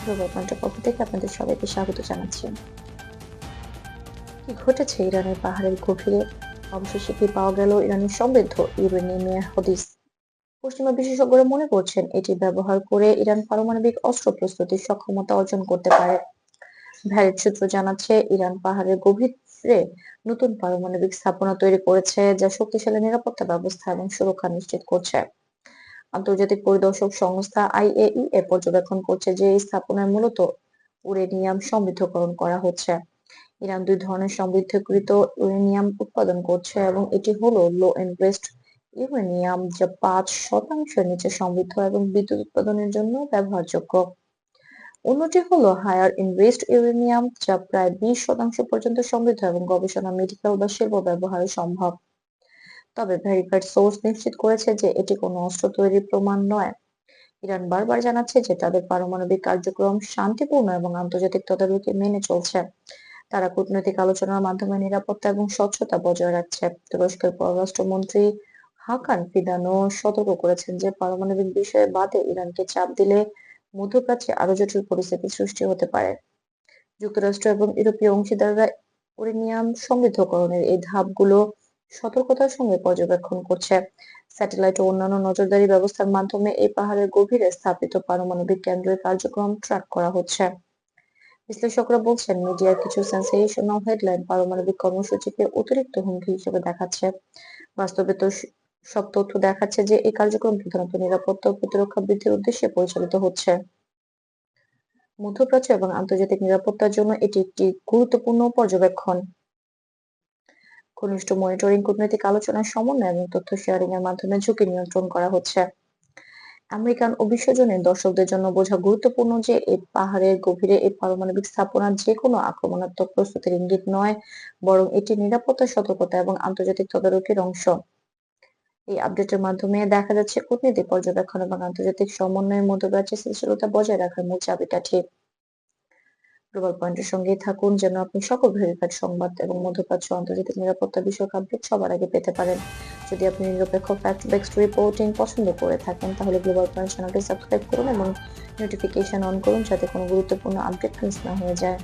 Global পয়েন্টের পক্ষ থেকে আপনাদের সবাইকে স্বাগত জানাচ্ছি। কি ঘটেছে ইরানের পাহাড়ের গভীরে? অবশেষে কি পাওয়া গেল ইরানের সমৃদ্ধ ইউরেনিয়ামের হদিস? পশ্চিমা বিশেষজ্ঞরা মনে করছেন এটি ব্যবহার করে ইরান পারমাণবিক অস্ত্র প্রস্তুতির সক্ষমতা অর্জন করতে পারে। ভ্যালিড সূত্র জানাচ্ছে ইরান পাহাড়ের গভীরে নতুন পারমাণবিক স্থাপনা তৈরি করেছে, যা শক্তিশালী নিরাপত্তা ব্যবস্থা এবং সুরক্ষা নিশ্চিত করছে। আন্তর্জাতিক পরিদর্শক সংস্থা আইএইএ পর্যবেক্ষণ করছে যে এই স্থাপনায় মূলত ইউরেনিয়াম সমৃদ্ধকরণ করা হচ্ছে। ইরান দুই ধরনের সমৃদ্ধকৃত ইউরেনিয়াম উৎপাদন করছে এবং এটি হলো লো এনরিচড ইউরেনিয়াম, যা 5% নিচে সমৃদ্ধ এবং বিদ্যুৎ উৎপাদনের জন্য ব্যবহারযোগ্য। অন্যটি হলো হায়ার এনরিচড ইউরেনিয়াম, যা প্রায় 20% পর্যন্ত সমৃদ্ধ এবং গবেষণা, মেডিকেল বা শিল্প ব্যবহারে সম্ভব। তবে ভেরিফাইড সোর্স নিশ্চিত করেছে যে এটি কোনো অস্ত্র তৈরির প্রমাণ নয়। ইরান বারবার জানাচ্ছে যে তাদের পারমাণবিক কার্যক্রম শান্তিপূর্ণ এবং আন্তর্জাতিক তদারকি মেনে চলছে। তারা কূটনৈতিক আলোচনার মাধ্যমে নিরাপত্তা এবং স্বচ্ছতা বজায় রাখছে। তুরস্কের পররাষ্ট্রমন্ত্রী হাকান ফিদানও সতর্ক করেছেন যে পারমাণবিক বিষয়ে বাদে ইরানকে চাপ দিলে মধ্যপ্রাচ্যে আরো জটিল পরিস্থিতি সৃষ্টি হতে পারে। যুক্তরাষ্ট্র এবং ইউরোপীয় অংশীদাররা ইউরেনিয়াম সমৃদ্ধকরণের এই ধাপগুলো সতর্কতার সঙ্গে পর্যবেক্ষণ করছে। স্যাটেলাইট ও অন্যান্য নজরদারি ব্যবস্থার মাধ্যমে এই পাহাড়ের গভীরে স্থাপিত পারমাণবিক কেন্দ্রের কার্যক্রম ট্র্যাক করা হচ্ছে। বিশ্লেষকরা বলছেন মিডিয়ার কিছু সেন্সেশনাল হেডলাইন পারমাণবিক কর্মসূচিকে অতিরিক্ত হুমকি হিসেবে দেখাচ্ছে। বাস্তবে তো সব তথ্য দেখাচ্ছে যে এই কার্যক্রম প্রধানত নিরাপত্তা ও প্রতিরক্ষা বৃদ্ধির উদ্দেশ্যে পরিচালিত হচ্ছে। মধ্যপ্রাচ্য এবং আন্তর্জাতিক নিরাপত্তার জন্য এটি একটি গুরুত্বপূর্ণ পর্যবেক্ষণ। ঘনিষ্ঠ মনিটরিং, কূটনৈতিক আলোচনার সমন্বয় এবং তথ্য শেয়ারিং এর মাধ্যমে ঝুঁকি নিয়ন্ত্রণ করা হচ্ছে। আমেরিকান ও বিশ্বজনীন দর্শকদের জন্য বোঝা গুরুত্বপূর্ণ যে এই পাহাড়ের গভীরে এই পারমাণবিক স্থাপনা যে কোনো আক্রমণাত্মক প্রস্তুতির ইঙ্গিত নয়, বরং এটি নিরাপত্তা, সতর্কতা এবং আন্তর্জাতিক তদারকির অংশ। এই আপডেটের মাধ্যমে দেখা যাচ্ছে কূটনৈতিক পর্যবেক্ষণ এবং আন্তর্জাতিক সমন্বয়ের মধ্যপ্রাচ্যে স্থিতিশীলতা বজায় রাখার মূল চাবিকাঠি। গ্লোবাল পয়েন্টের সঙ্গেই থাকুন যেন আপনি সকল ভেরিফাইড সংবাদ এবং মধ্যপ্রাচ্য আন্তর্জাতিক নিরাপত্তা বিষয়ক আপডেট সবার আগে পেতে পারেন। যদি আপনি নিরপেক্ষ ফ্যাক্ট বেসড রিপোর্টিং পছন্দ করে থাকেন তাহলে গ্লোবাল পয়েন্ট চ্যানেলটি সাবস্ক্রাইব করুন এবং নোটিফিকেশন অন করুন যাতে কোনো গুরুত্বপূর্ণ আপডেট মিস না হয়ে যায়।